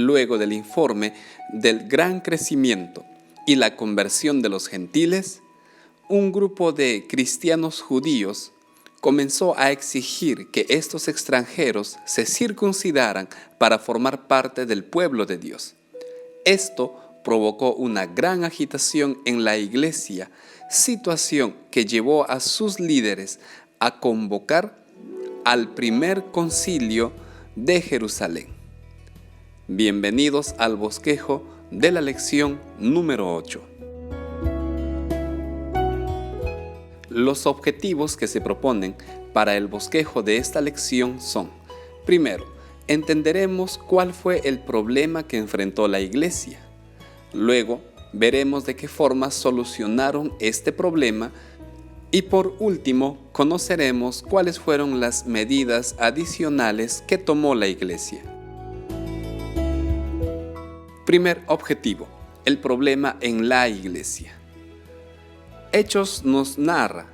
luego del informe del gran crecimiento y la conversión de los gentiles, un grupo de cristianos judíos comenzó a exigir que estos extranjeros se circuncidaran para formar parte del pueblo de Dios. Esto provocó una gran agitación en la iglesia, situación que llevó a sus líderes a convocar al primer concilio de Jerusalén. Bienvenidos al bosquejo de la lección número 8. Los objetivos que se proponen para el bosquejo de esta lección son: primero, entenderemos cuál fue el problema que enfrentó la iglesia. Luego, veremos de qué forma solucionaron este problema. Y por último, conoceremos cuáles fueron las medidas adicionales que tomó la iglesia. Primer objetivo: el problema en la iglesia. Hechos nos narra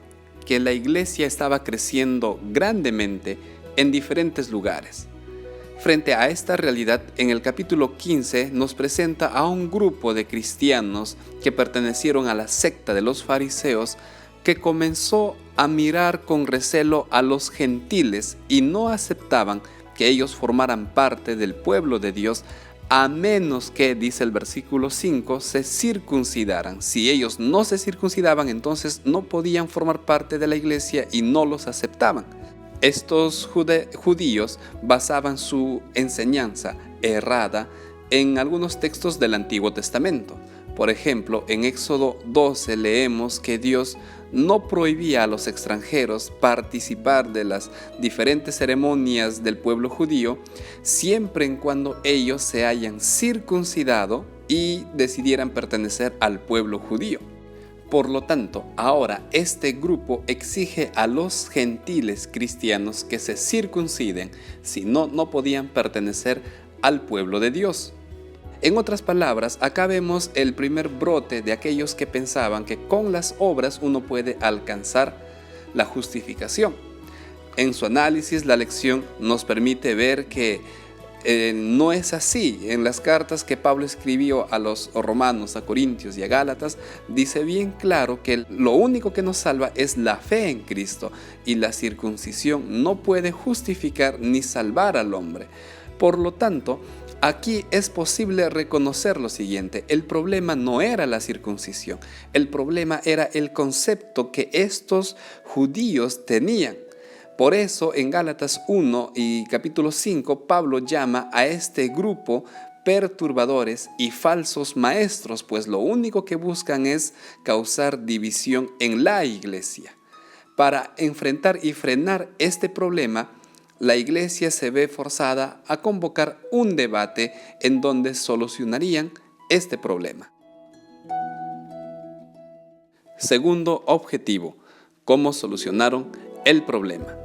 que la iglesia estaba creciendo grandemente en diferentes lugares. Frente a esta realidad, en el capítulo 15 nos presenta a un grupo de cristianos que pertenecieron a la secta de los fariseos, que comenzó a mirar con recelo a los gentiles y no aceptaban que ellos formaran parte del pueblo de Dios, a menos que, dice el versículo 5, se circuncidaran. Si ellos no se circuncidaban, entonces no podían formar parte de la iglesia y no los aceptaban. Estos judíos basaban su enseñanza errada en algunos textos del Antiguo Testamento. Por ejemplo, en Éxodo 12 leemos que Dios no prohibía a los extranjeros participar de las diferentes ceremonias del pueblo judío, siempre en cuando ellos se hayan circuncidado y decidieran pertenecer al pueblo judío. Por lo tanto, ahora este grupo exige a los gentiles cristianos que se circunciden, si no, no podían pertenecer al pueblo de Dios. En otras palabras, acá vemos el primer brote de aquellos que pensaban que con las obras uno puede alcanzar la justificación. En su análisis, la lección nos permite ver que no es así. En las cartas que Pablo escribió a los romanos, a Corintios y a Gálatas, dice bien claro que lo único que nos salva es la fe en Cristo, y la circuncisión no puede justificar ni salvar al hombre. Por lo tanto, aquí es posible reconocer lo siguiente: el problema no era la circuncisión, el problema era el concepto que estos judíos tenían. Por eso en Gálatas 1 y capítulo 5, Pablo llama a este grupo perturbadores y falsos maestros, pues lo único que buscan es causar división en la iglesia. Para enfrentar y frenar este problema, la iglesia se ve forzada a convocar un debate en donde solucionarían este problema. Segundo objetivo: ¿cómo solucionaron el problema?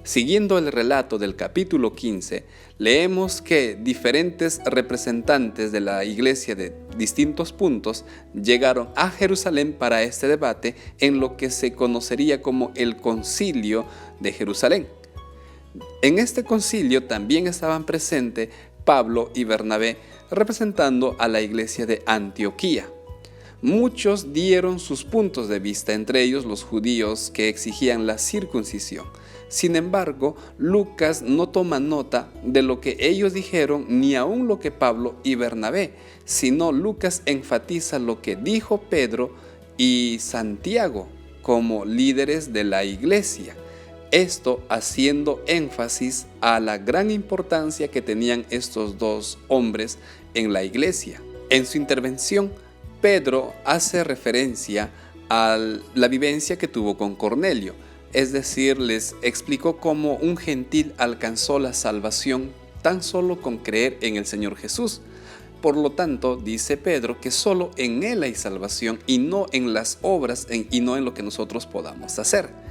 Siguiendo el relato del capítulo 15, leemos que diferentes representantes de la iglesia de distintos puntos llegaron a Jerusalén para este debate en lo que se conocería como el Concilio de Jerusalén. En este concilio también estaban presentes Pablo y Bernabé, representando a la iglesia de Antioquía. Muchos dieron sus puntos de vista, entre ellos los judíos que exigían la circuncisión. Sin embargo, Lucas no toma nota de lo que ellos dijeron, ni aún lo que Pablo y Bernabé, sino Lucas enfatiza lo que dijo Pedro y Santiago como líderes de la iglesia. Esto haciendo énfasis a la gran importancia que tenían estos dos hombres en la iglesia. En su intervención, Pedro hace referencia a la vivencia que tuvo con Cornelio, es decir, les explicó cómo un gentil alcanzó la salvación tan solo con creer en el Señor Jesús. Por lo tanto, dice Pedro que solo en Él hay salvación y no en las obras y no en lo que nosotros podamos hacer.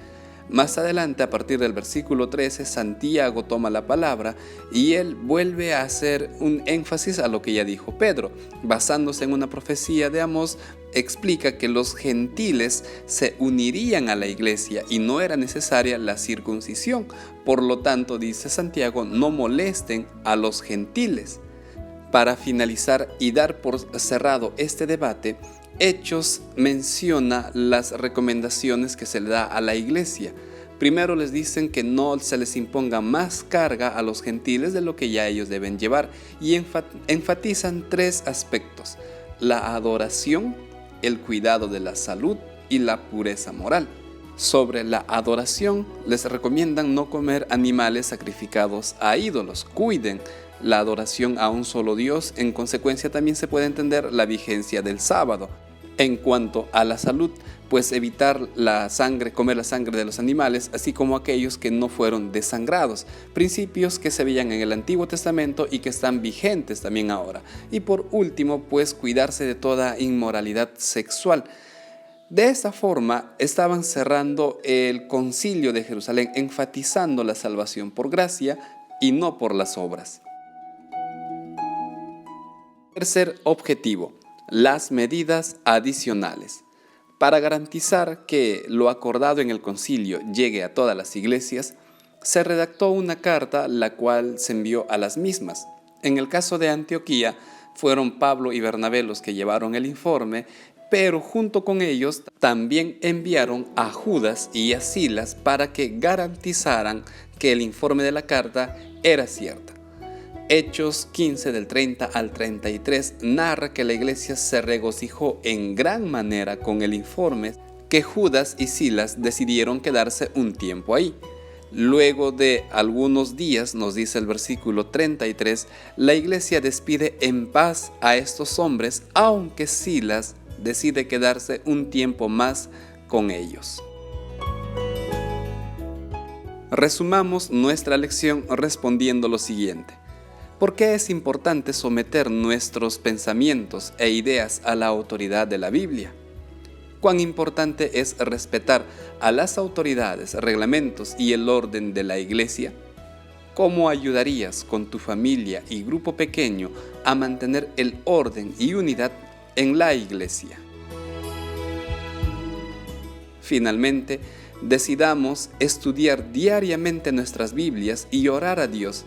Más adelante, a partir del versículo 13, Santiago toma la palabra y él vuelve a hacer un énfasis a lo que ya dijo Pedro. Basándose en una profecía de Amós, explica que los gentiles se unirían a la iglesia y no era necesaria la circuncisión. Por lo tanto, dice Santiago, no molesten a los gentiles. Para finalizar y dar por cerrado este debate, Hechos menciona las recomendaciones que se le da a la iglesia. Primero les dicen que no se les imponga más carga a los gentiles de lo que ya ellos deben llevar y enfatizan 3 aspectos: la adoración, el cuidado de la salud y la pureza moral. Sobre la adoración, les recomiendan no comer animales sacrificados a ídolos. Cuiden la adoración a un solo Dios. En consecuencia, también se puede entender la vigencia del sábado. En cuanto a la salud, pues evitar comer la sangre de los animales, así como aquellos que no fueron desangrados. Principios que se veían en el Antiguo Testamento y que están vigentes también ahora. Y por último, pues cuidarse de toda inmoralidad sexual. De esta forma, estaban cerrando el Concilio de Jerusalén, enfatizando la salvación por gracia y no por las obras. Tercer objetivo: las medidas adicionales. Para garantizar que lo acordado en el concilio llegue a todas las iglesias, se redactó una carta la cual se envió a las mismas. En el caso de Antioquía, fueron Pablo y Bernabé los que llevaron el informe, pero junto con ellos también enviaron a Judas y a Silas para que garantizaran que el informe de la carta era cierta. Hechos 15 del 30 al 33 narra que la iglesia se regocijó en gran manera con el informe, que Judas y Silas decidieron quedarse un tiempo ahí. Luego de algunos días, nos dice el versículo 33, la iglesia despide en paz a estos hombres, aunque Silas decide quedarse un tiempo más con ellos. Resumamos nuestra lección respondiendo lo siguiente: ¿por qué es importante someter nuestros pensamientos e ideas a la autoridad de la Biblia? ¿Cuán importante es respetar a las autoridades, reglamentos y el orden de la iglesia? ¿Cómo ayudarías con tu familia y grupo pequeño a mantener el orden y unidad en la iglesia? Finalmente, decidamos estudiar diariamente nuestras Biblias y orar a Dios.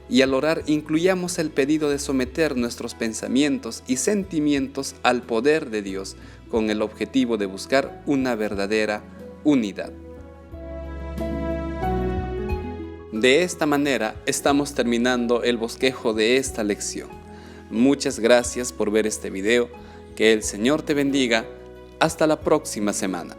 Y al orar incluyamos el pedido de someter nuestros pensamientos y sentimientos al poder de Dios, con el objetivo de buscar una verdadera unidad. De esta manera estamos terminando el bosquejo de esta lección. Muchas gracias por ver este video. Que el Señor te bendiga. Hasta la próxima semana.